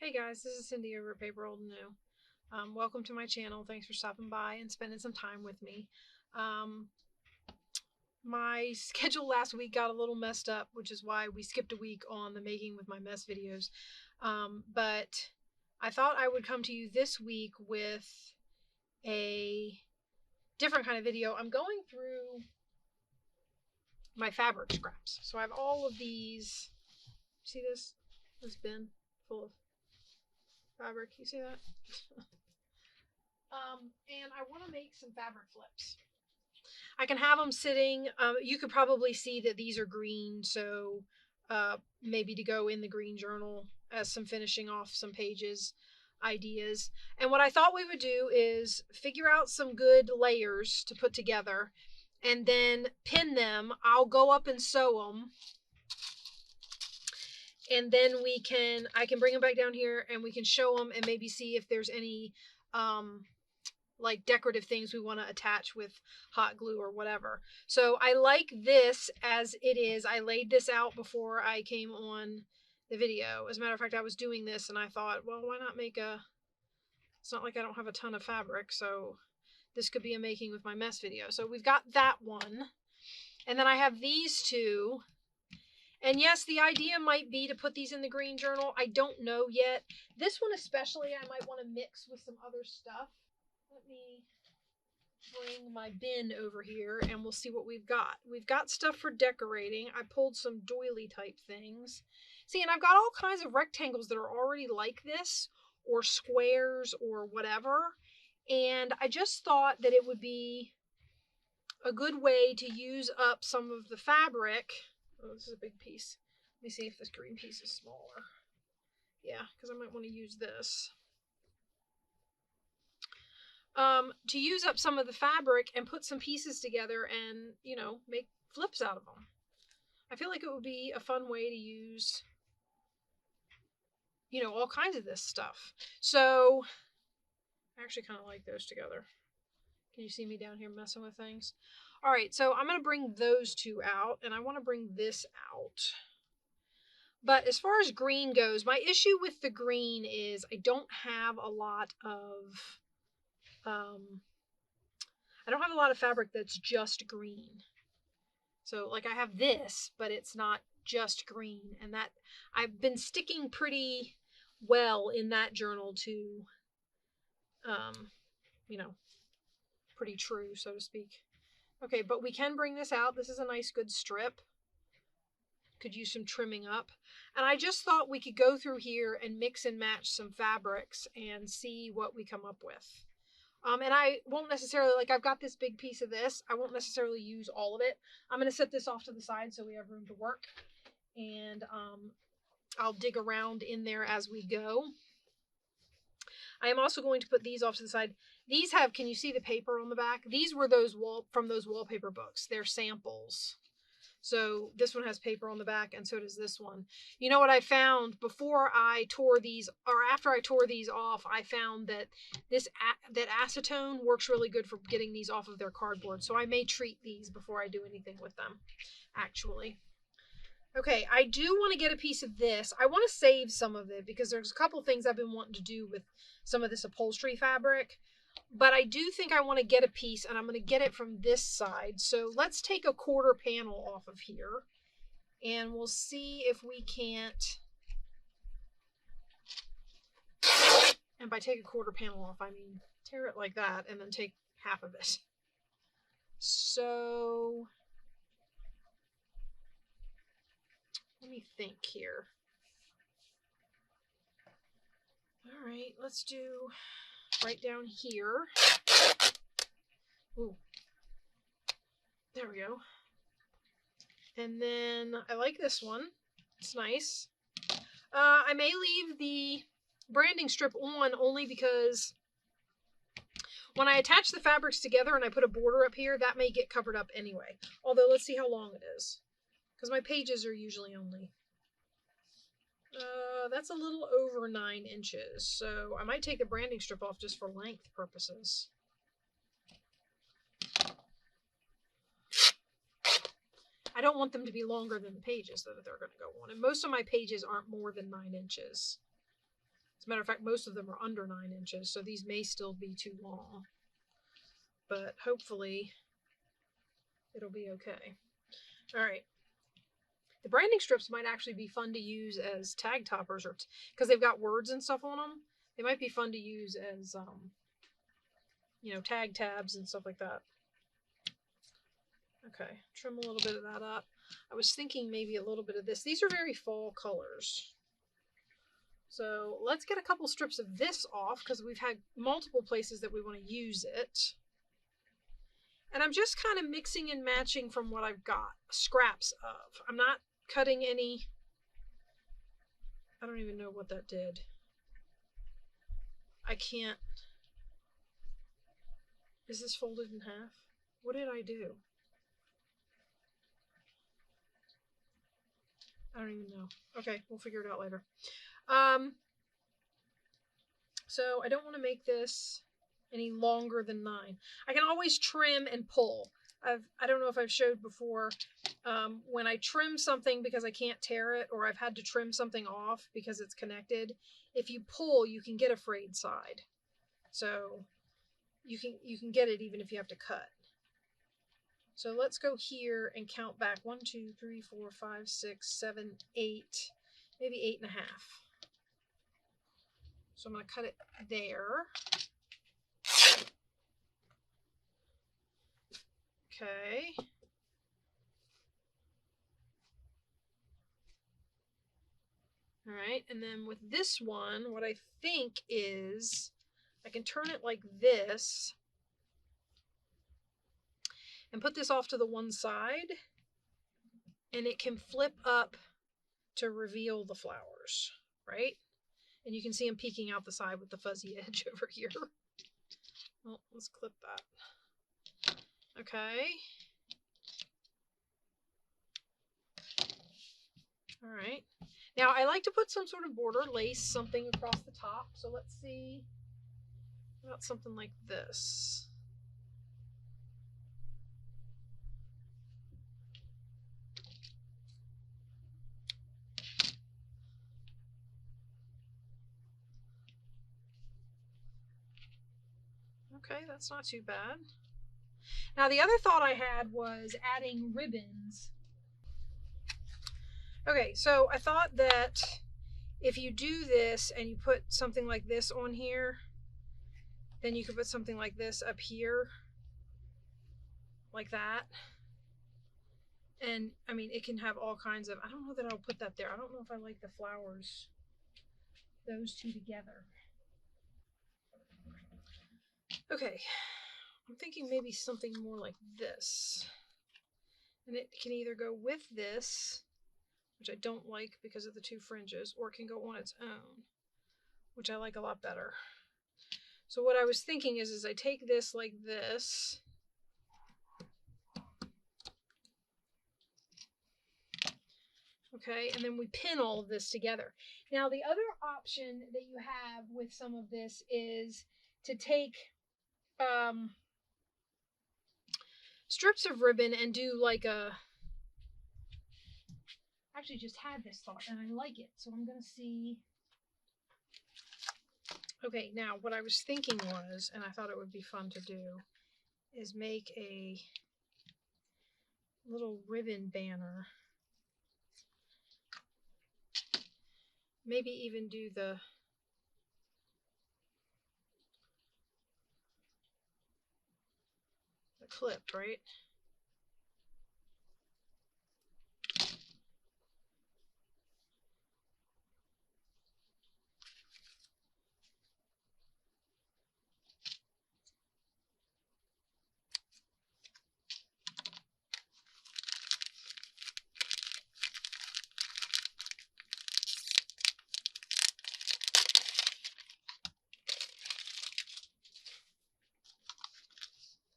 Hey guys, this is Cindy over at paper.old.new. Welcome to my channel. Thanks for stopping by and spending some time with me. My schedule last week got a little messed up, which is why we skipped a week on the Making with My Mess videos. But I thought I would come to you this week with a different kind of video. I'm going through my fabric scraps. So I have all of these. See this bin full of fabric? You see that? And I want to make some fabric flips. I can have them sitting. You could probably see that these are green, so maybe to go in the green journal as some finishing off some pages ideas. And what I thought we would do is figure out some good layers to put together and then pin them. I'll go up and sew them. And then I can bring them back down here and we can show them and maybe see if there's any like decorative things we want to attach with hot glue or whatever. So I like this as it is. I laid this out before I came on the video. As a matter of fact, I was doing this and I thought, well, why not it's not like I don't have a ton of fabric, so this could be a making with my mess video. So we've got that one. And then I have these two. And yes, the idea might be to put these in the green journal. I don't know yet. This one especially I might want to mix with some other stuff. Let me bring my bin over here and we'll see what we've got. We've got stuff for decorating. I pulled some doily type things. See, and I've got all kinds of rectangles that are already like this, or squares or whatever. And I just thought that it would be a good way to use up some of the fabric. Oh, this is a big piece. Let me see if this green piece is smaller. Yeah, because I might want to use this. To use up some of the fabric and put some pieces together and, you know, make flips out of them. I feel like it would be a fun way to use, you know, all kinds of this stuff. So I actually kind of like those together. Can you see me down here messing with things? All right, so I'm going to bring those two out, and I want to bring this out. But as far as green goes, my issue with the green is I don't have a lot of fabric that's just green. So like I have this, but it's not just green, and that I've been sticking pretty well in that journal to, you know, pretty true, so to speak. Okay, but we can bring this out. This is a nice good strip. Could use some trimming up. And I just thought we could go through here and mix and match some fabrics and see what we come up with. And I won't necessarily, like I've got this big piece of this. I won't necessarily use all of it. I'm going to set this off to the side so we have room to work. And I'll dig around in there as we go. I am also going to put these off to the side. These have, can you see the paper on the back? These were from those wallpaper books. They're samples. So this one has paper on the back, and so does this one. You know what I found before I tore these, or after I tore these off, I found that that acetone works really good for getting these off of their cardboard. So I may treat these before I do anything with them, actually. Okay, I do want to get a piece of this. I want to save some of it because there's a couple things I've been wanting to do with some of this upholstery fabric. But I do think I want to get a piece, and I'm going to get it from this side. So let's take a quarter panel off of here, and we'll see if we can't, and by take a quarter panel off, I mean tear it like that and then take half of it. So let me think here. All right, let's do right down here. Ooh. There we go. And then I like this one. It's nice. I may leave the branding strip on only because when I attach the fabrics together and I put a border up here, that may get covered up anyway. Although, let's see how long it is. Because my pages are usually only... that's a little over 9 inches. So I might take the branding strip off just for length purposes. I don't want them to be longer than the pages that they're going to go on. And most of my pages aren't more than 9 inches. As a matter of fact, most of them are under 9 inches, so these may still be too long. But hopefully it'll be okay. All right. The branding strips might actually be fun to use as tag toppers, or because they've got words and stuff on them. They might be fun to use as, you know, tag tabs and stuff like that. Okay, trim a little bit of that up. I was thinking maybe a little bit of this. These are very fall colors. So let's get a couple strips of this off because we've had multiple places that we want to use it. And I'm just kind of mixing and matching from what I've got, scraps of. I'm not cutting any. I don't even know what that did. I can't. Is this folded in half? What did I do? I don't even know. Okay, we'll figure it out later. So I don't want to make this any longer than 9. I can always trim and pull. I don't know if I've showed before, when I trim something because I can't tear it, or I've had to trim something off because it's connected, if you pull, you can get a frayed side. So you can get it even if you have to cut. So let's go here and count back 1, 2, 3, 4, 5, 6, 7, 8, maybe 8.5. So I'm going to cut it there. Okay. All right, and then with this one, what I think is I can turn it like this and put this off to the one side, and it can flip up to reveal the flowers, right? And you can see them peeking out the side with the fuzzy edge over here. Well, let's clip that. Okay. All right. Now I like to put some sort of border lace, something across the top. So let's see about something like this. Okay, that's not too bad. Now the other thought I had was adding ribbons. Okay, so I thought that if you do this and you put something like this on here, then you could put something like this up here, like that. And I mean, it can have all kinds of, I don't know that I'll put that there. I don't know if I like the flowers, those two together. Okay, I'm thinking maybe something more like this. And it can either go with this, which I don't like because of the 2 fringes, or it can go on its own, which I like a lot better. So what I was thinking is I take this like this, okay, and then we pin all of this together. Now the other option that you have with some of this is to take strips of ribbon and do like a, actually just had this thought and I like it, so I'm gonna see. Okay, now what I was thinking was, and I thought it would be fun to do, is make a little ribbon banner. Maybe even do the clip, right?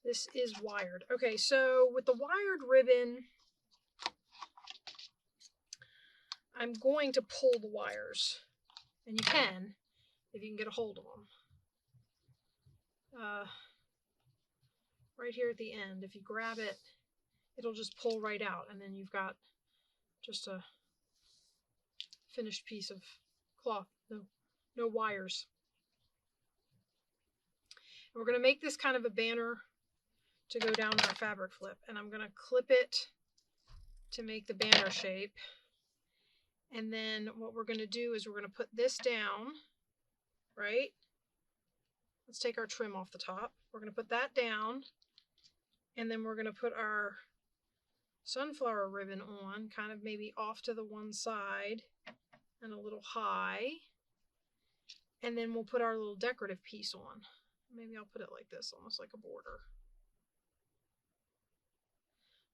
This is wired. Okay, so with the wired ribbon, I'm going to pull the wires. And you can, if you can get a hold of them. Right here at the end, if you grab it, it'll just pull right out, and then you've got just a finished piece of cloth. No, no wires. And we're going to make this kind of a banner to go down our fabric flip. And I'm going to clip it to make the banner shape. And then what we're going to do is we're going to put this down, right? Let's take our trim off the top. We're going to put that down. And then we're going to put our sunflower ribbon on, kind of maybe off to the one side and a little high. And then we'll put our little decorative piece on. Maybe I'll put it like this, almost like a border.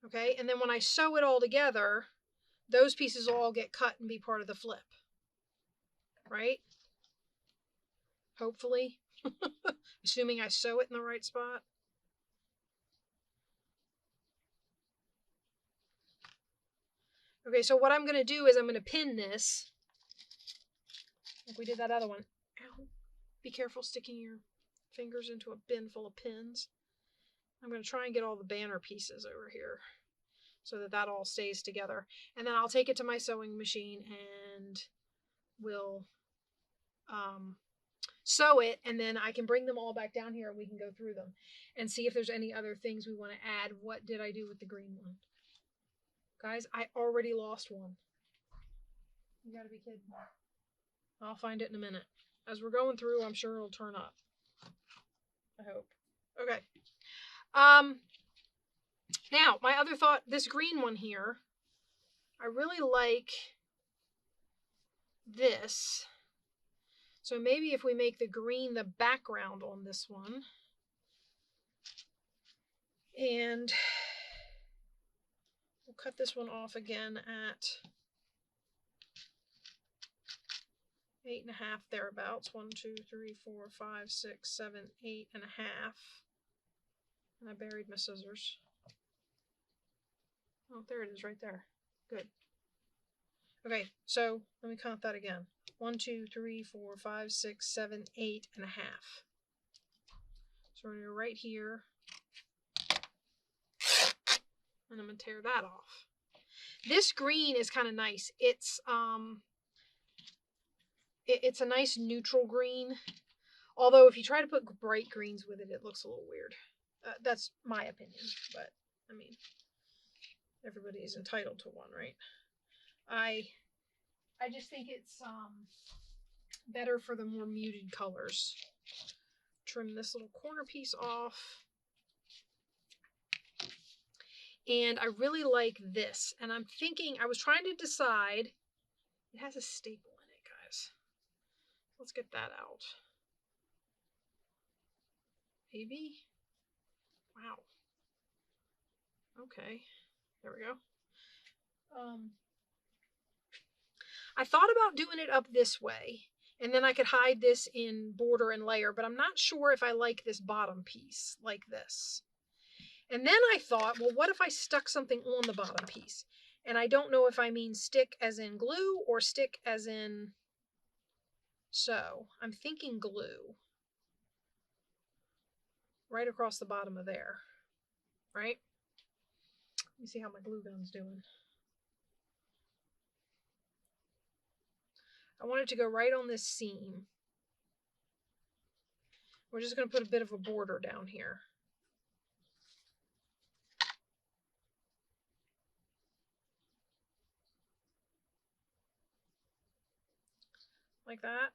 Okay, and then when I sew it all together, those pieces will all get cut and be part of the flip. Right? Hopefully. Assuming I sew it in the right spot. Okay, so what I'm going to do is I'm going to pin this. Like we did that other one. Ow. Be careful sticking your fingers into a bin full of pins. I'm going to try and get all the banner pieces over here so that that all stays together. And then I'll take it to my sewing machine and we'll sew it, and then I can bring them all back down here and we can go through them and see if there's any other things we want to add. What did I do with the green one? Guys, I already lost one. You gotta be kidding me. I'll find it in a minute. As we're going through, I'm sure it'll turn up. I hope. Okay. Now, my other thought, this green one here, I really like this. So maybe if we make the green the background on this one, and we'll cut this one off again at 8.5 thereabouts. 1, 2, 3, 4, 5, 6, 7, 8.5. And I buried my scissors. Oh, there it is right there. Good. Okay, so let me count that again. 1, 2, 3, 4, 5, 6, 7, 8.5. So we're going to go right here. And I'm going to tear that off. This green is kind of nice. It's a nice neutral green. Although if you try to put bright greens with it, it looks a little weird. That's my opinion, but I mean, everybody is entitled to one, right? I just think it's better for the more muted colors. Trim this little corner piece off. And I really like this. And I'm thinking, I was trying to decide, it has a staple in it, guys. Let's get that out. Maybe? Wow. Okay. There we go. I thought about doing it up this way, and then I could hide this in border and layer, but I'm not sure if I like this bottom piece like this. And then I thought, well, what if I stuck something on the bottom piece? And I don't know if I mean stick as in glue or stick as in sew. I'm thinking glue. Right across the bottom of there. Right? Let me see how my glue gun's doing. I want it to go right on this seam. We're just going to put a bit of a border down here. Like that.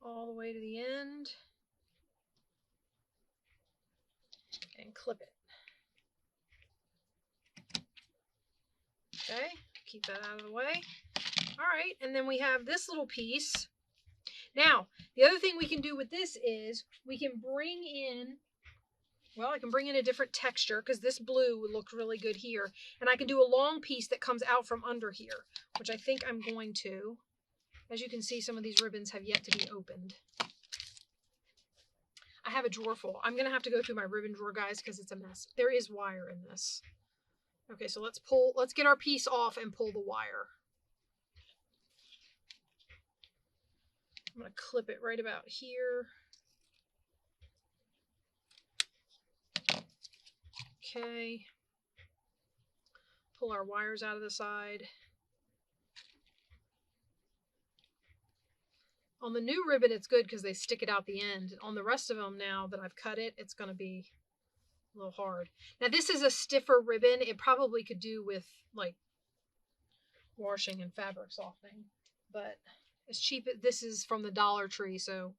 All the way to the end. And clip it. Okay, keep that out of the way. All right, and then we have this little piece. Now, the other thing we can do with this is we can bring in, well, I can bring in a different texture because this blue would look really good here. And I can do a long piece that comes out from under here, which I think I'm going to. As you can see, some of these ribbons have yet to be opened. I have a drawer full. I'm going to have to go through my ribbon drawer, guys, because it's a mess. There is wire in this. Okay, so let's get our piece off and pull the wire. I'm going to clip it right about here. Okay. Pull our wires out of the side. On the new ribbon, it's good because they stick it out the end. On the rest of them, now that I've cut it, it's going to be a little hard. Now, this is a stiffer ribbon. It probably could do with, like, washing and fabric softening. But it's cheap. This is from the Dollar Tree, so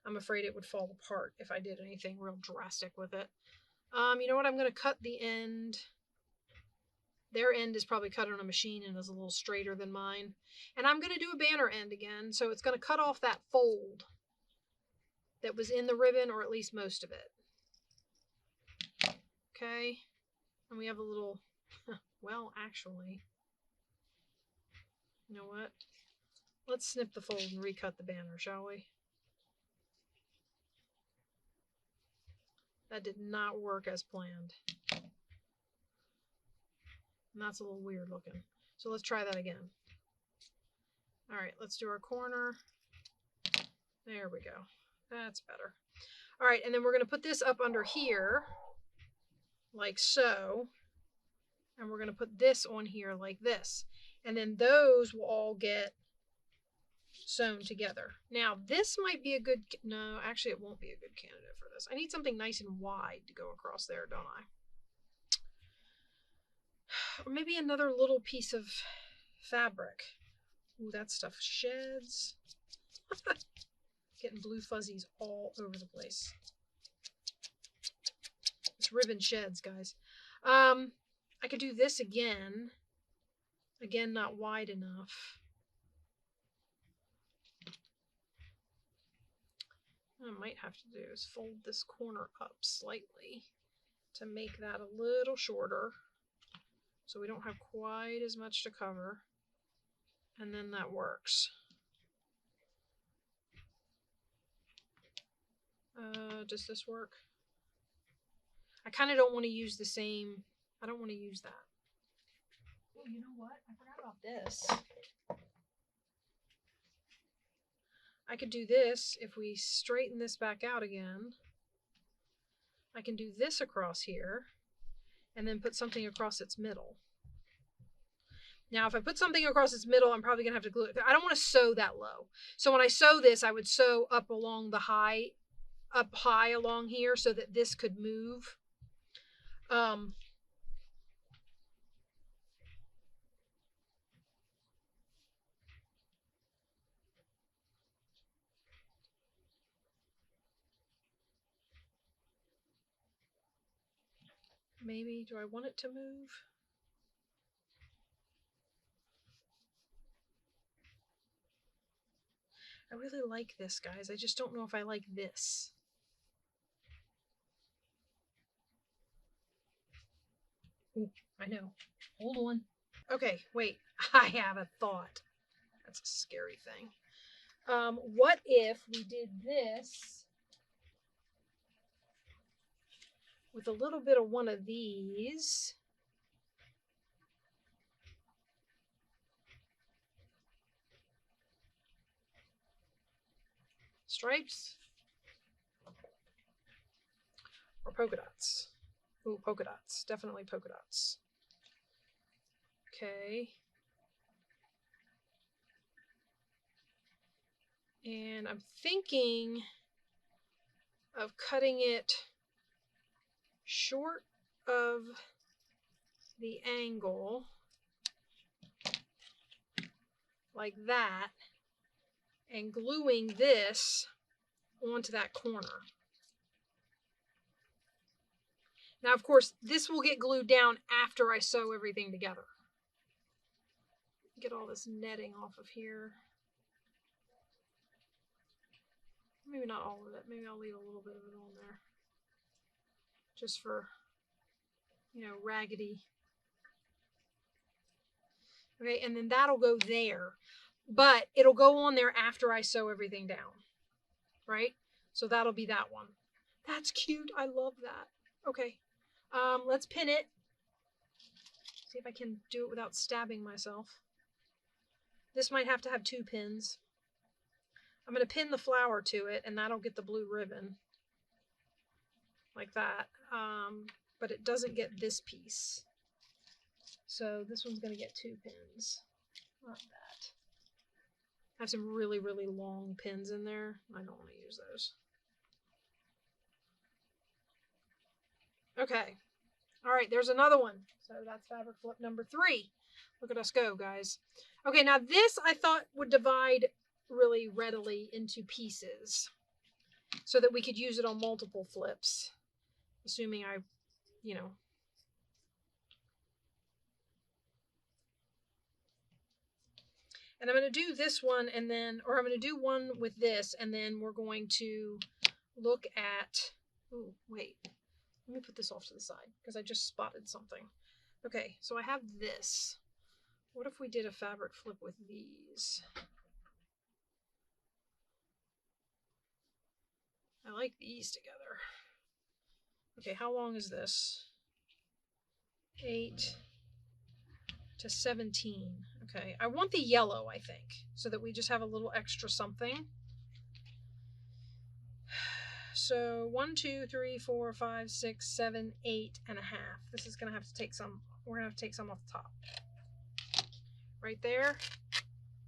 I'm afraid it would fall apart if I did anything real drastic with it. You know what? I'm going to cut the end. Their end is probably cut on a machine and is a little straighter than mine. And I'm going to do a banner end again. So it's going to cut off that fold that was in the ribbon, or at least most of it. Okay. And we have a little, well, actually, you know what? Let's snip the fold and recut the banner, shall we? That did not work as planned. And that's a little weird looking. So let's try that again. All right, let's do our corner. There we go. That's better. All right, and then we're going to put this up under here, like so. And we're going to put this on here like this. And then those will all get sewn together. Now, this might be a good... No, actually, it won't be a good candidate for this. I need something nice and wide to go across there, don't I? Or maybe another little piece of fabric. Ooh, that stuff sheds. Getting blue fuzzies all over the place. This ribbon sheds, guys. I could do this again. Again, not wide enough. What I might have to do is fold this corner up slightly to make that a little shorter, so we don't have quite as much to cover, and then that works. Does this work? I kind of don't want to use the same. I don't want to use that. Oh, you know what? I forgot about this. I could do this if we straighten this back out again. I can do this across here and then put something across its middle. Now, if I put something across its middle, I'm probably going to have to glue it. I don't want to sew that low. So when I sew this, I would sew up along the high, up high along here so that this could move. Maybe, do I want it to move? I really like this, guys. I just don't know if I like this. Ooh, I know. Hold on. Okay, wait. I have a thought. That's a scary thing. What if we did this with a little bit of one of these? Stripes? Or polka dots? Ooh, polka dots. Definitely polka dots. Okay. And I'm thinking of cutting it short of the angle, like that, and gluing this onto that corner. Now, of course, this will get glued down after I sew everything together. Get all this netting off of here. Maybe not all of it. Maybe I'll leave a little bit of it on there. Just for, you know, raggedy. Okay, and then that'll go there. But it'll go on there after I sew everything down. Right? So that'll be that one. That's cute. I love that. Okay. Let's pin it. See if I can do it without stabbing myself. This might have to have 2 pins. I'm going to pin the flower to it, and that'll get the blue ribbon. Like that. but it doesn't get this piece. So this one's going to get 2 pins. Not that. I have some really, really long pins in there. I don't want to use those. Okay. All right, there's another one. So that's fabric flip number 3. Look at us go, guys. Okay, now this I thought would divide really readily into pieces so that we could use it on multiple flips, assuming I, you know. And I'm going to do this one and then, or I'm going to do one with this, and then we're going to look at, oh, wait. Let me put this off to the side because I just spotted something. Okay, so I have this. What if we did a fabric flip with these? I like these together. Okay, how long is this? 8 to 17. Okay, I want the yellow, I think, so that we just have a little extra something. So 1, 2, 3, 4, 5, 6, 7, 8 and a half. This is gonna have to take some, we're gonna have to take some off the top. Right there.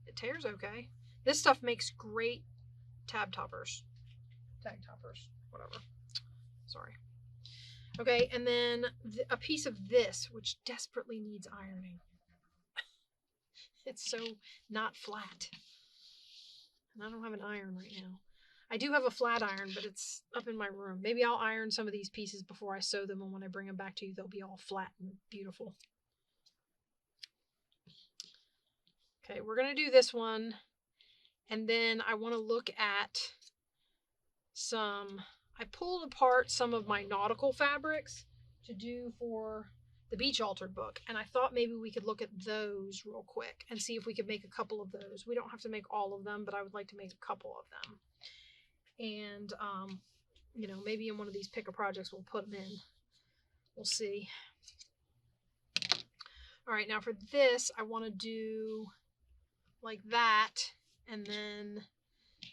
It tears okay. This stuff makes great tag toppers, whatever. Sorry. Okay, and then a piece of this, which desperately needs ironing. It's so not flat. And I don't have an iron right now. I do have a flat iron, but it's up in my room. Maybe I'll iron some of these pieces before I sew them, and when I bring them back to you, they'll be all flat and beautiful. Okay, we're going to do this one, and then I want to look at some... I pulled apart some of my nautical fabrics to do for the Beach Altered book, and I thought maybe we could look at those real quick and see if we could make a couple of those. We don't have to make all of them, but I would like to make a couple of them. And, you know, maybe in one of these picker projects we'll put them in. We'll see. All right, now for this, I want to do like that, and then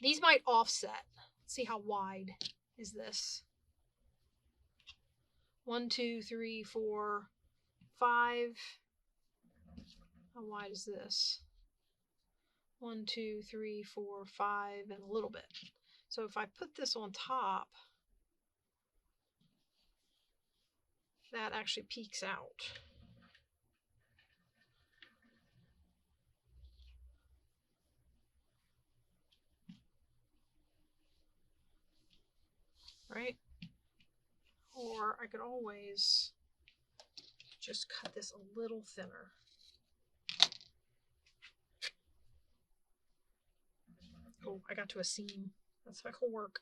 these might offset. Let's see how wide is this. 1, 2, 3, 4, 5. How wide is this? 1, 2, 3, 4, 5, and a little bit. So if I put this on top, that actually peeks out. Right? Or I could always just cut this a little thinner. Oh, I got to a seam. That's not gonna work.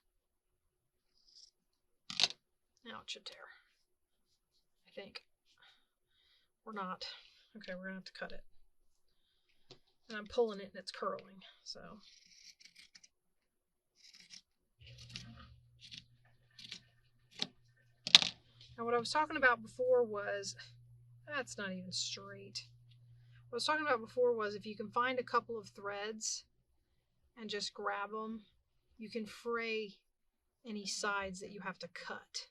Now it should tear. I think. Or not. Okay, we're gonna have to cut it. And I'm pulling it and it's curling, so. Now what I was talking about before was, that's not even straight. What I was talking about before was if you can find a couple of threads and just grab them, you can fray any sides that you have to cut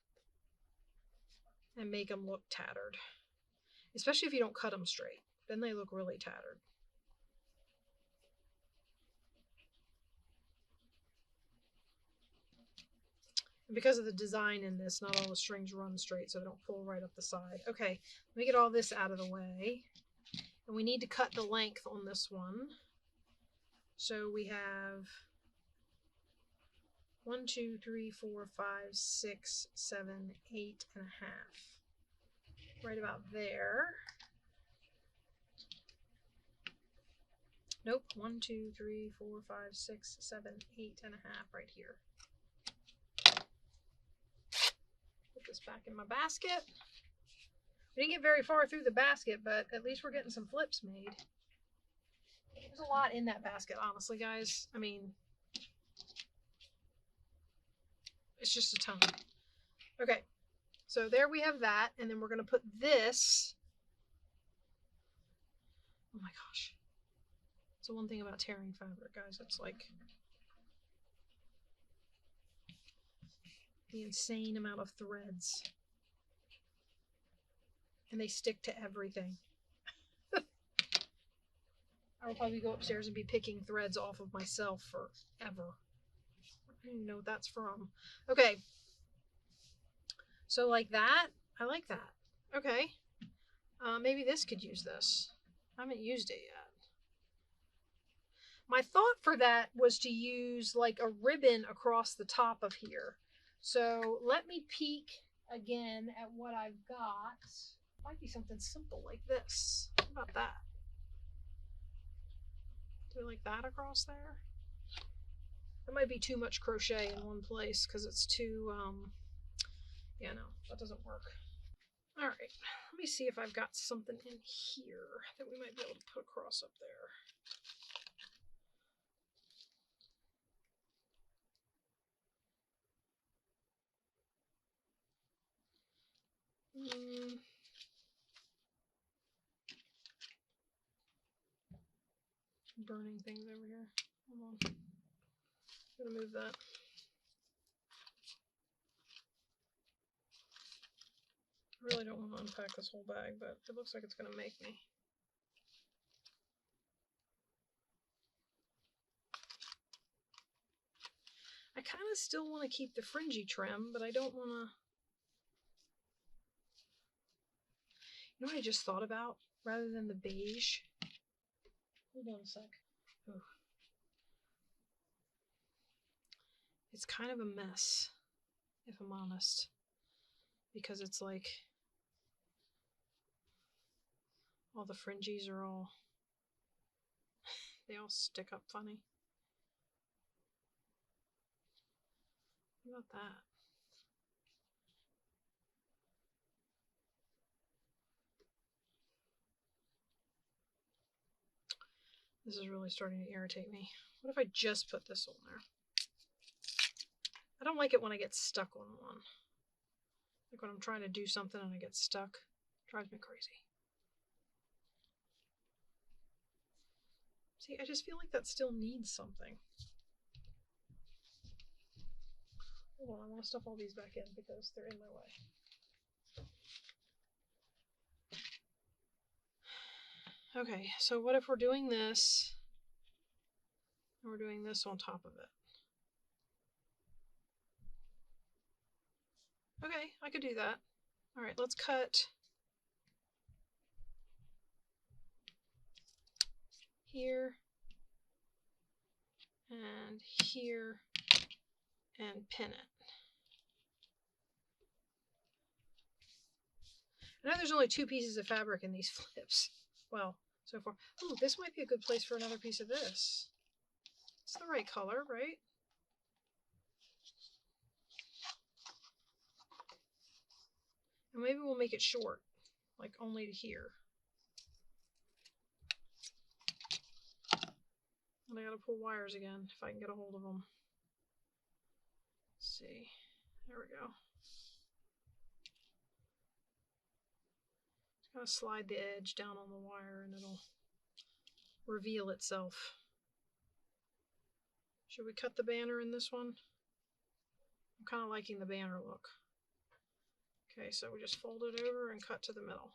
and make them look tattered. Especially if you don't cut them straight, then they look really tattered. And because of the design in this, not all the strings run straight, so they don't pull right up the side. Okay, let me get all this out of the way. And we need to cut the length on this one. So we have 1, 2, 3, 4, 5, 6, 7, 8 and a half. Right about there. Nope, 1, 2, 3, 4, 5, 6, 7, 8 and a half right here. Put this back in my basket. We didn't get very far through the basket, but at least we're getting some flips made. There's a lot in that basket, honestly, guys. I mean, it's just a ton. Okay, so there we have that, and then we're going to put this. Oh my gosh. It's the one thing about tearing fabric, guys. It's like the insane amount of threads. and they stick to everything. I will probably go upstairs and be picking threads off of myself forever. I don't even know what that's from. Okay. So like that. I like that. Okay. Maybe this could use this. I haven't used it yet. My thought for that was to use like a ribbon across the top of here. So let me peek again at what I've got. Might be something simple like this. How about that? Do we like that across there? That might be too much crochet in one place because it's too, yeah, no, that doesn't work. All right, let me see if I've got something in here that we might be able to put across up there. Burning things over here. Hold on. I'm gonna move that. I really don't want to unpack this whole bag, but it looks like it's gonna make me. I kind of still want to keep the fringy trim, but I don't want to. You know what I just thought about? Rather than the beige. Hold on a sec. Oh. It's kind of a mess, if I'm honest. Because it's like all the fringies are all, they all stick up funny. How about that? This is really starting to irritate me. What if I just put this on there? I don't like it when I get stuck on one. Like when I'm trying to do something and I get stuck. It drives me crazy. See, I just feel like that still needs something. Hold on, I want to stuff all these back in because they're in my way. Okay, so what if we're doing this and we're doing this on top of it? Okay, I could do that. All right, let's cut here and here and pin it. I know there's only 2 pieces of fabric in these flips. Well, so far. Oh, this might be a good place for another piece of this. It's the right color, right? And maybe we'll make it short, like only to here. And I gotta pull wires again if I can get a hold of them. Let's see. There we go. Just gotta slide the edge down on the wire and it'll reveal itself. Should we cut the banner in this one? I'm kind of liking the banner look. Okay, so we just fold it over and cut to the middle.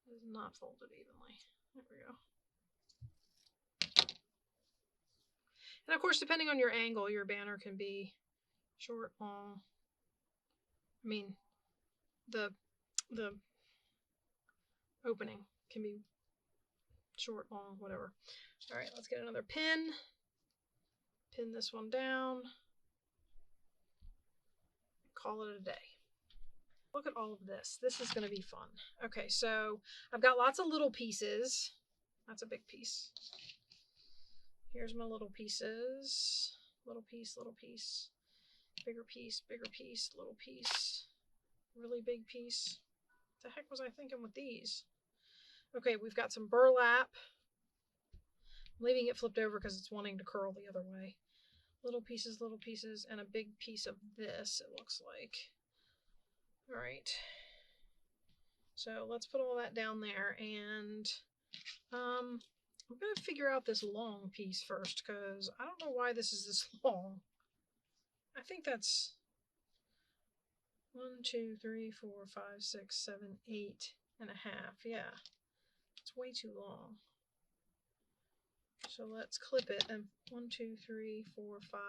It is not folded evenly. There we go. And of course, depending on your angle, your banner can be short, long. I mean, the opening can be short, long, whatever. All right, let's get another pin. Pin this one down. Call it a day. Look at all of this. This is going to be fun. Okay, so I've got lots of little pieces. That's a big piece. Here's my little pieces. Little piece, bigger piece, little piece, really big piece. What the heck was I thinking with these? Okay, we've got some burlap. I'm leaving it flipped over because it's wanting to curl the other way. Little pieces, and a big piece of this, it looks like. All right. So let's put all that down there, and I'm going to figure out this long piece first because I don't know why this is this long. I think that's, 1, 2, 3, 4, 5, 6, 7, 8.5. Yeah, it's way too long. So let's clip it, and 1, 2, 3, 4, 5,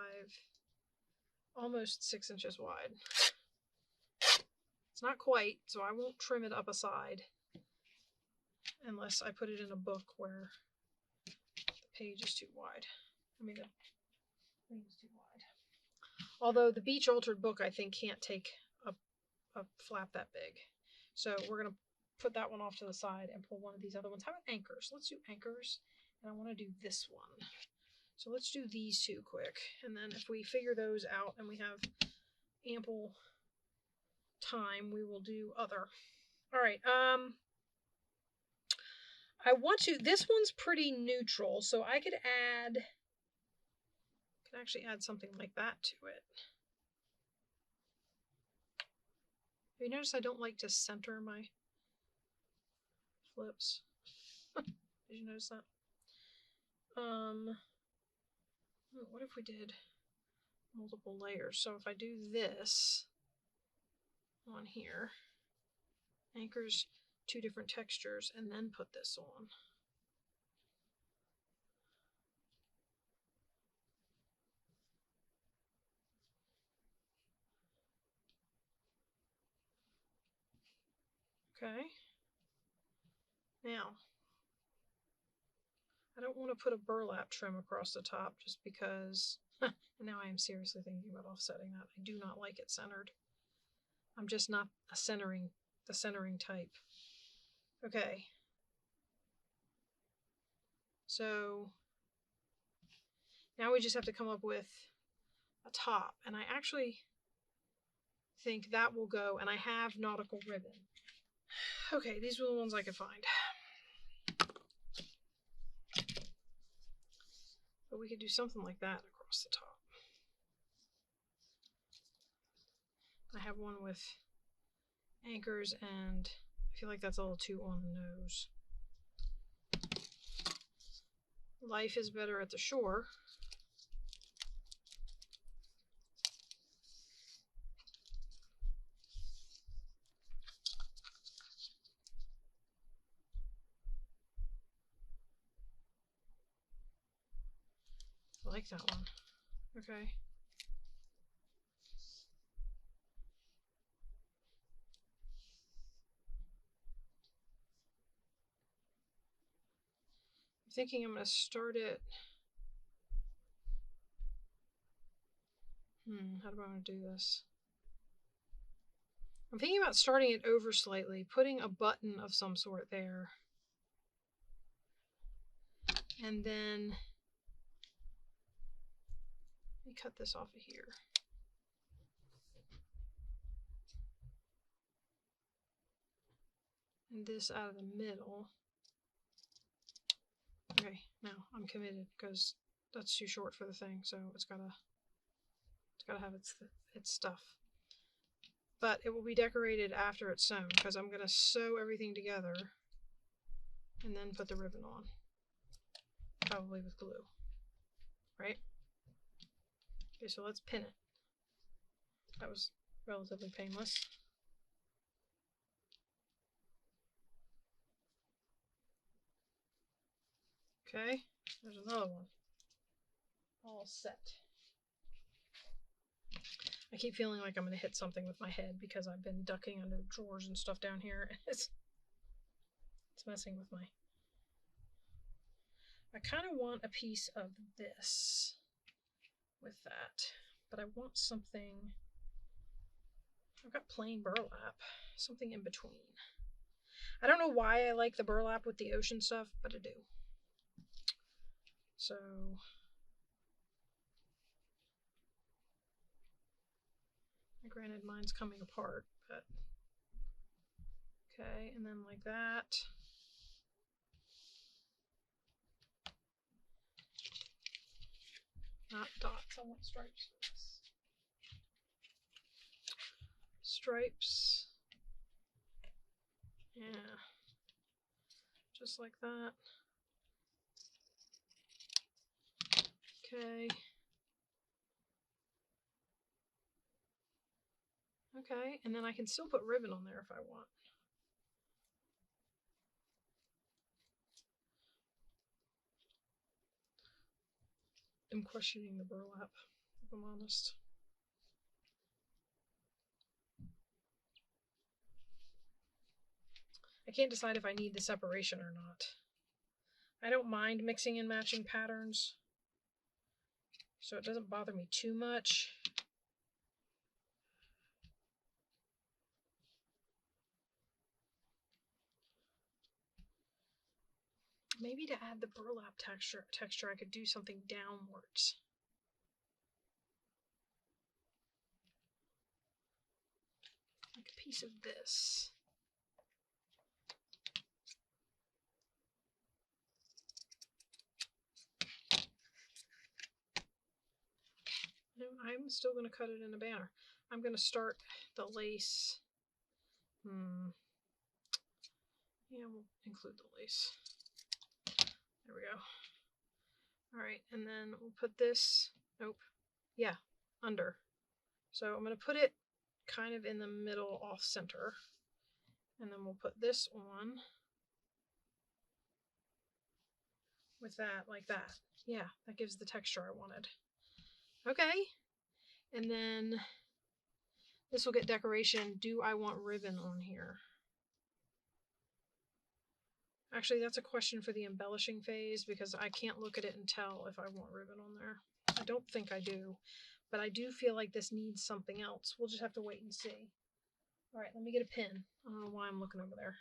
almost 6 inches wide. It's not quite, so I won't trim it up a side unless I put it in a book where the page is too wide. I mean, the thing is too wide. Although the Beach Altered book, I think, can't take a flap that big. So we're going to put that one off to the side and pull one of these other ones. How about anchors? Let's do anchors. And I want to do this one. So let's do these two quick. And then if we figure those out and we have ample time, we will do other. All right. I want to, this one's pretty neutral, so I could actually add something like that to it. You notice I don't like to center my flips. Did you notice that? What if we did multiple layers? So if I do this on here, anchors 2 different textures, and then put this on. Okay. Now, I don't want to put a burlap trim across the top just because, and now I am seriously thinking about offsetting that. I do not like it centered. I'm just not the centering type. Okay. So now we just have to come up with a top, and I actually think that will go, and I have nautical ribbon. Okay, these were the ones I could find. But we could do something like that across the top. I have one with anchors, and I feel like that's a little too on the nose. Life is better at the shore. I like that one. Okay. I'm thinking I'm going to start it. How do I want to do this? I'm thinking about starting it over slightly, putting a button of some sort there. And then let me cut this off of here. And this out of the middle. Okay, now I'm committed because that's too short for the thing, so it's gotta have its stuff. But it will be decorated after it's sewn because I'm gonna sew everything together and then put the ribbon on, probably with glue, right? Okay, so let's pin it. That was relatively painless. Okay, there's another one. All set. I keep feeling like I'm going to hit something with my head because I've been ducking under drawers and stuff down here. It's messing with my... I kind of want a piece of this with that, but I want something... I've got plain burlap, something in between. I don't know why I like the burlap with the ocean stuff, but I do. So... Granted, mine's coming apart, but... Okay, and then like that. Not dots, I want stripes. Stripes. Yeah. Just like that. Okay. Okay, and then I can still put ribbon on there if I want. I'm questioning the burlap, if I'm honest. I can't decide if I need the separation or not. I don't mind mixing and matching patterns, so it doesn't bother me too much. Maybe to add the burlap texture, I could do something downwards. Like a piece of this. No, I'm still going to cut it in a banner. I'm going to start the lace. Yeah, we'll include the lace. There we go. All right, and then we'll put this, nope, yeah, under. So I'm going to put it kind of in the middle off center. And then we'll put this on with that, like that. Yeah, that gives the texture I wanted. Okay, and then this will get decoration. Do I want ribbon on here? Actually, that's a question for the embellishing phase because I can't look at it and tell if I want ribbon on there. I don't think I do, but I do feel like this needs something else. We'll just have to wait and see. All right, let me get a pin. I don't know why I'm looking over there.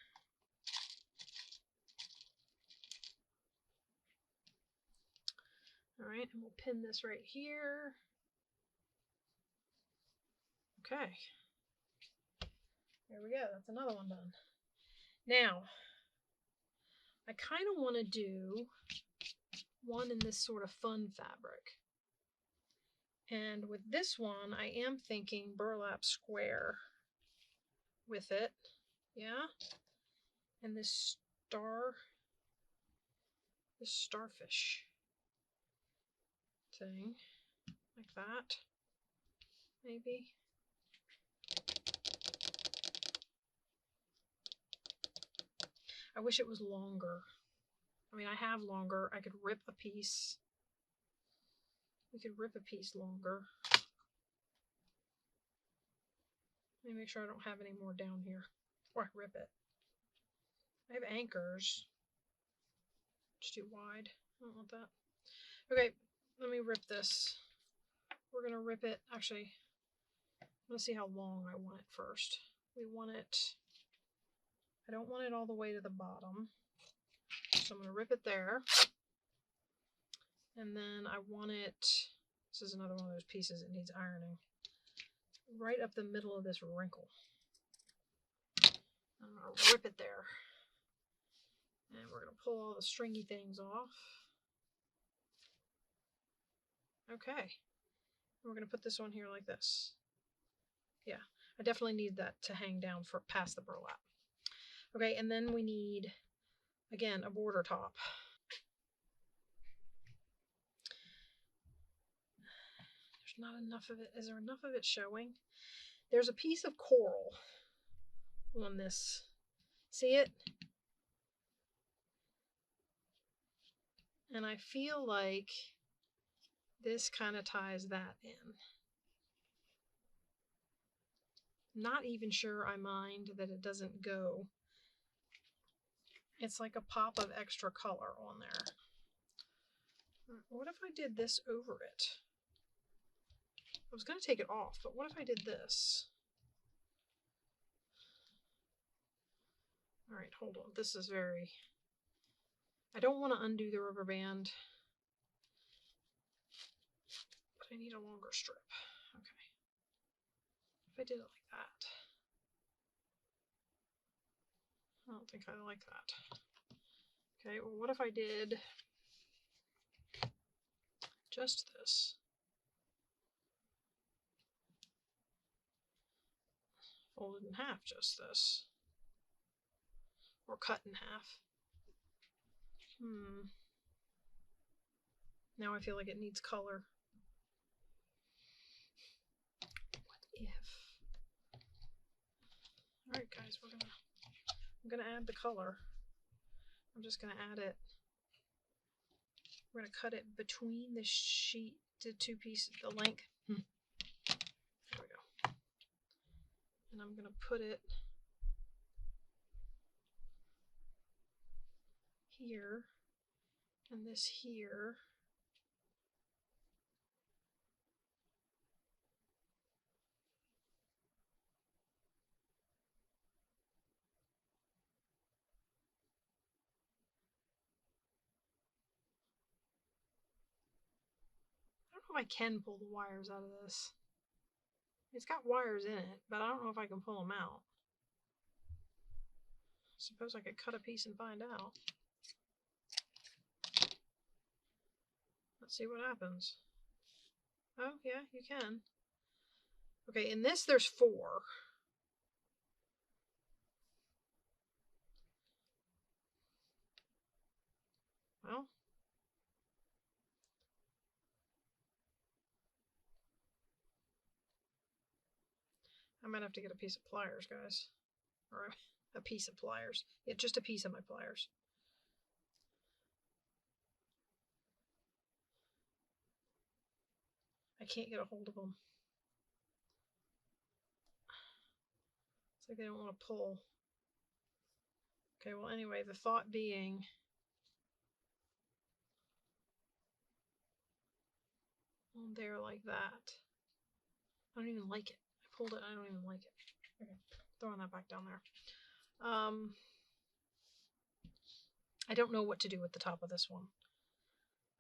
All right, and we'll pin this right here. Okay. There we go. That's another one done. Now, I kind of want to do one in this sort of fun fabric. And with this one, I am thinking burlap square with it. Yeah. And this starfish thing, like that, maybe. I wish it was longer. I mean, I have longer. I could rip a piece. We could rip a piece longer. Let me make sure I don't have any more down here before I rip it. I have anchors. It's too wide. I don't want that. Okay, let me rip this. We're going to rip it. Actually, I'm going to see how long I want it first. We want it, I don't want it all the way to the bottom. So I'm going to rip it there. And then I want it, this is another one of those pieces that needs ironing, right up the middle of this wrinkle. I'm going to rip it there. And we're going to pull all the stringy things off. Okay. And we're going to put this on here like this. Yeah, I definitely need that to hang down for past the burlap. Okay, and then we need, again, a border top. There's not enough of it. Is there enough of it showing? There's a piece of coral on this. See it? And I feel like this kind of ties that in. Not even sure I mind that it doesn't go. It's like a pop of extra color on there. What if I did this over it? I was going to take it off, but what if I did this? All right, hold on. This is very... I don't want to undo the rubber band, but I need a longer strip. Okay. If I did it like that. I don't think I like that. Okay, well, what if I did just this? Folded in half, just this. Or cut in half. Now I feel like it needs color. What if Alright guys, I'm gonna add the color. I'm just gonna add it. We're gonna cut it between the sheet, the two pieces, the length. There we go. And I'm gonna put it here and this here. I don't know if I can pull the wires out of this. It's got wires in it, but I don't know if I can pull them out. I suppose I could cut a piece and find out. Let's see what happens. Oh, yeah, you can. Okay, in this there's 4. Well, I might have to get a piece of pliers, guys. Or a piece of pliers. Yeah, just a piece of my pliers. I can't get a hold of them. It's like they don't want to pull. Okay, well anyway, the thought being on there like that. I don't even like it. I pulled it, I don't even like it. Okay, throwing that back down there. I don't know what to do with the top of this one.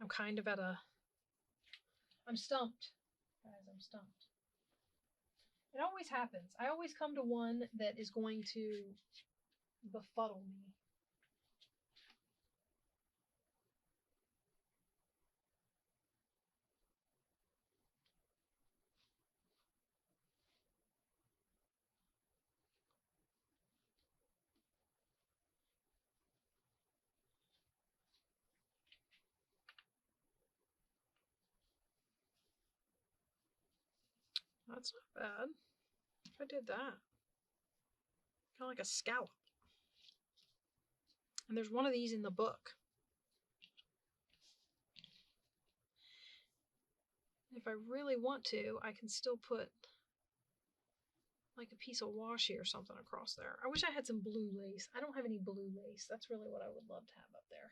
I'm kind of at a... I'm stumped. Guys, I'm stumped. It always happens. I always come to one that is going to befuddle me. That's not bad. I did that. Kind of like a scallop. And there's one of these in the book. If I really want to, I can still put like a piece of washi or something across there. I wish I had some blue lace. I don't have any blue lace. That's really what I would love to have up there.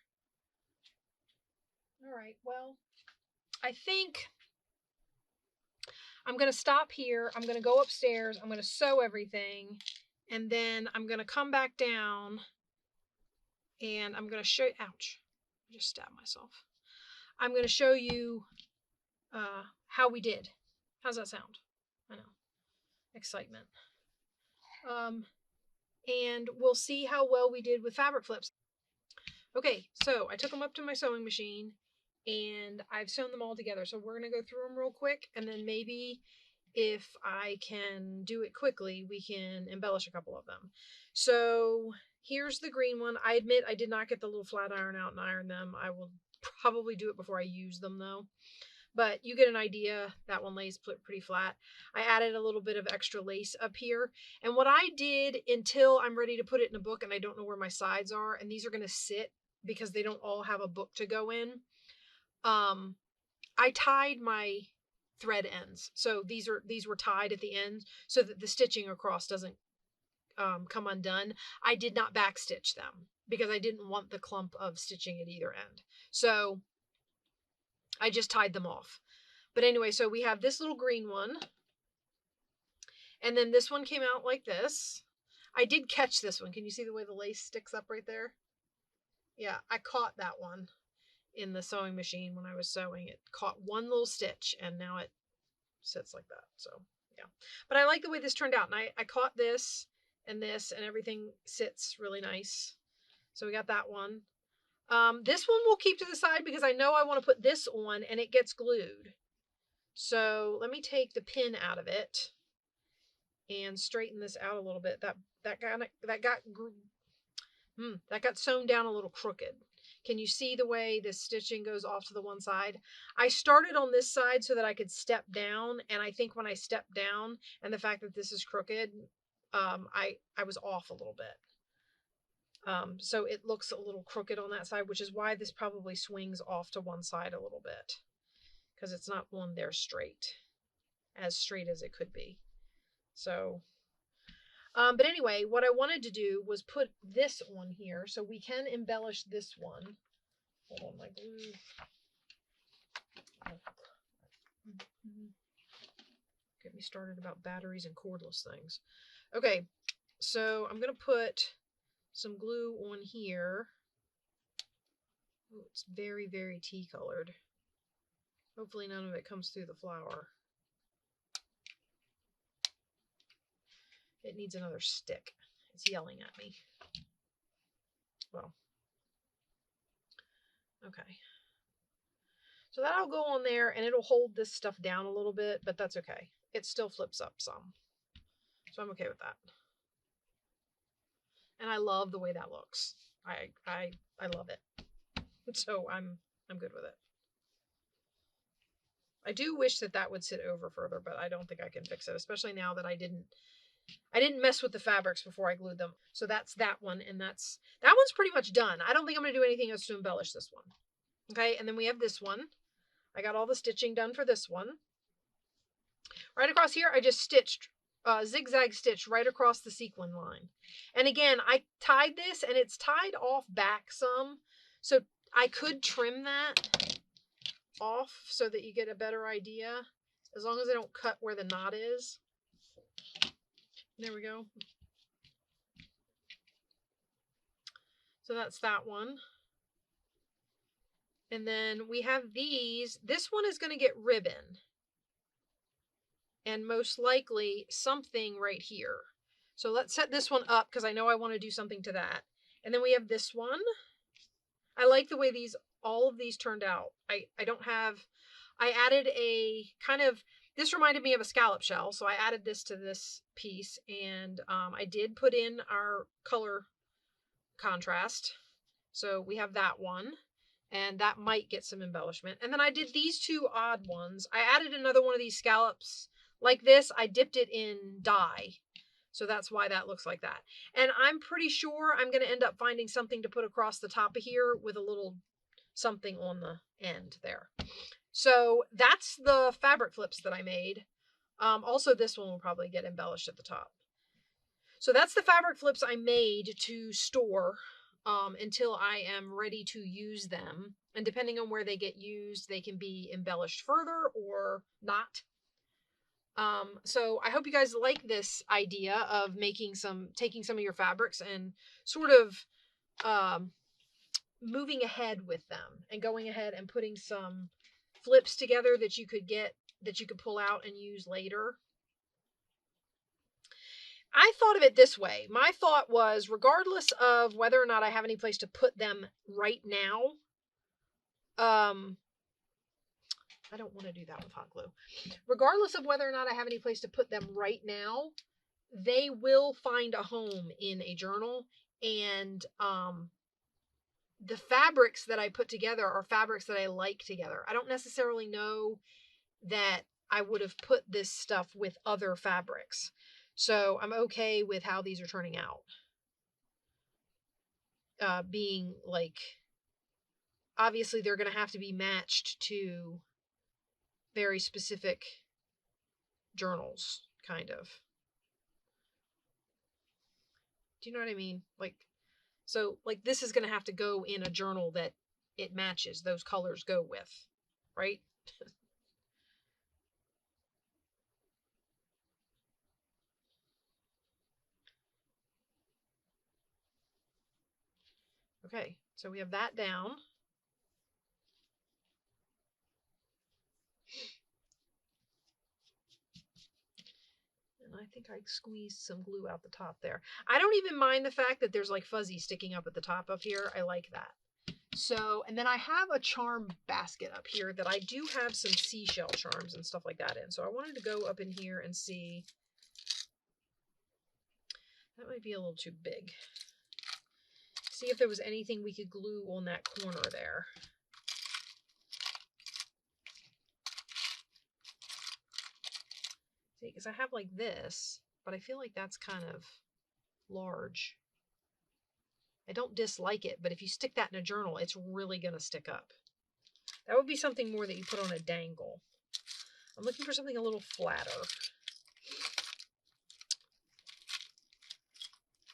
All right, well, I think I'm going to stop here. I'm going to go upstairs. I'm going to sew everything. And then I'm going to come back down and I'm going to show you, ouch, I just stabbed myself. I'm going to show you how we did. How's that sound? I know. Excitement. And we'll see how well we did with fabric flips. Okay, so I took them up to my sewing machine and I've sewn them all together. So we're going to go through them real quick, and then maybe if I can do it quickly, we can embellish a couple of them. So here's the green one. I admit I did not get the little flat iron out and iron them. I will probably do it before I use them though. But you get an idea. That one lays pretty flat. I added a little bit of extra lace up here. And what I did until I'm ready to put it in a book, and I don't know where my sides are, and these are going to sit because they don't all have a book to go in, I tied my thread ends. So these were tied at the end so that the stitching across doesn't come undone. I did not backstitch them because I didn't want the clump of stitching at either end. So I just tied them off. But anyway, so we have this little green one. And then this one came out like this. I did catch this one. Can you see the way the lace sticks up right there? Yeah, I caught that one in the sewing machine when I was sewing. It caught one little stitch and now it sits like that. So yeah, but I like the way this turned out. And I caught this and everything sits really nice. So we got that one. This one we'll keep to the side because I know I want to put this on and it gets glued. So let me take the pin out of it and straighten this out a little bit. That got sewn down a little crooked. Can you see the way the stitching goes off to the one side? I started on this side so that I could step down, and I think when I step down and the fact that this is crooked, I was off a little bit. So it looks a little crooked on that side, which is why this probably swings off to one side a little bit, because it's not on there straight as it could be. So, but anyway, what I wanted to do was put this on here so we can embellish this one. Hold on, my glue. Get me started about batteries and cordless things. Okay, so I'm going to put some glue on here. Oh, it's very, very tea colored. Hopefully none of it comes through the flower. It needs another stick. It's yelling at me. Well, okay. So that'll go on there and it'll hold this stuff down a little bit, but that's okay. It still flips up some. So I'm okay with that. And I love the way that looks. I love it. So I'm good with it. I do wish that would sit over further, but I don't think I can fix it, especially now that I didn't mess with the fabrics before I glued them. So that's that one, and that one's pretty much done. I don't think I'm going to do anything else to embellish this one. Okay, and then we have this one. I got all the stitching done for this one. Right across here, I just stitched, zigzag stitch right across the sequin line. And again, I tied this, and it's tied off back some, so I could trim that off so that you get a better idea, as long as I don't cut where the knot is. There we go. So that's that one. And then we have these. This one is going to get ribbon. And most likely something right here. So let's set this one up because I know I want to do something to that. And then we have this one. I like the way all of these turned out. I added a kind of, this reminded me of a scallop shell. So I added this to this piece, and I did put in our color contrast. So we have that one, and that might get some embellishment. And then I did these two odd ones. I added another one of these scallops like this. I dipped it in dye. So that's why that looks like that. And I'm pretty sure I'm going to end up finding something to put across the top of here with a little something on the end there. So that's the fabric flips that I made. Also, this one will probably get embellished at the top. So that's the fabric flips I made to store until I am ready to use them. And depending on where they get used, they can be embellished further or not. So I hope you guys like this idea of taking some of your fabrics and sort of moving ahead with them and going ahead and putting some flips together that you could pull out and use later. I thought of it this way. My thought was, regardless of whether or not I have any place to put them right now, I don't want to do that with hot glue. Regardless of whether or not I have any place to put them right now, they will find a home in a journal. And the fabrics that I put together are fabrics that I like together. I don't necessarily know that I would have put this stuff with other fabrics. So I'm okay with how these are turning out. Being like, obviously they're going to have to be matched to very specific journals, kind of. Do you know what I mean? Like, so like this is going to have to go in a journal that it matches, those colors go with, right? Okay, so we have that down. And I think I squeezed some glue out the top there. I don't even mind the fact that there's like fuzzy sticking up at the top of here. I like that. So, and then I have a charm basket up here that I do have some seashell charms and stuff like that in. So I wanted to go up in here and see. That might be a little too big. See if there was anything we could glue on that corner there. See, because I have like this. but I feel like that's kind of large. I don't dislike it, but if you stick that in a journal, it's really going to stick up. That would be something more that you put on a dangle. I'm looking for something a little flatter.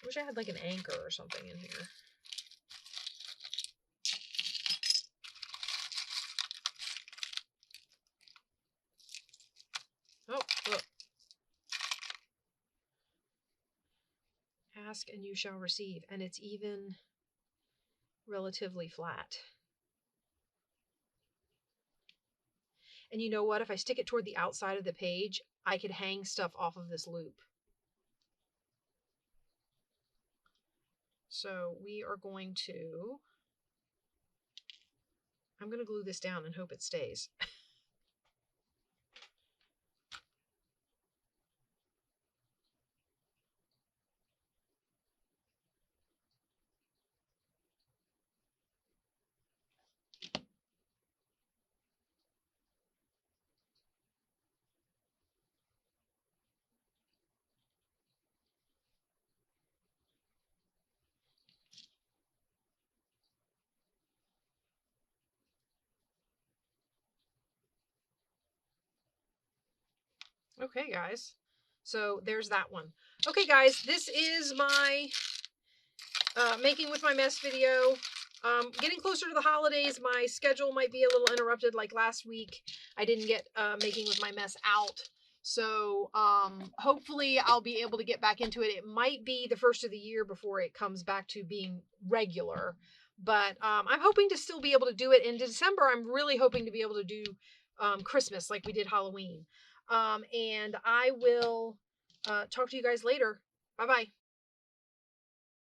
I wish I had like an anchor or something in here. Oh, look. Ask and you shall receive. And it's even relatively flat. And you know what? If I stick it toward the outside of the page, I could hang stuff off of this loop. So we are going to, I'm going to glue this down and hope it stays. Okay, guys. So there's that one. Okay, guys, this is my making with my mess video. Getting closer to the holidays, my schedule might be a little interrupted. Like last week, I didn't get making with my mess out. So hopefully I'll be able to get back into it. It might be the first of the year before it comes back to being regular. But I'm hoping to still be able to do it. In December, I'm really hoping to be able to do Christmas like we did Halloween. And I will talk to you guys later. Bye-bye.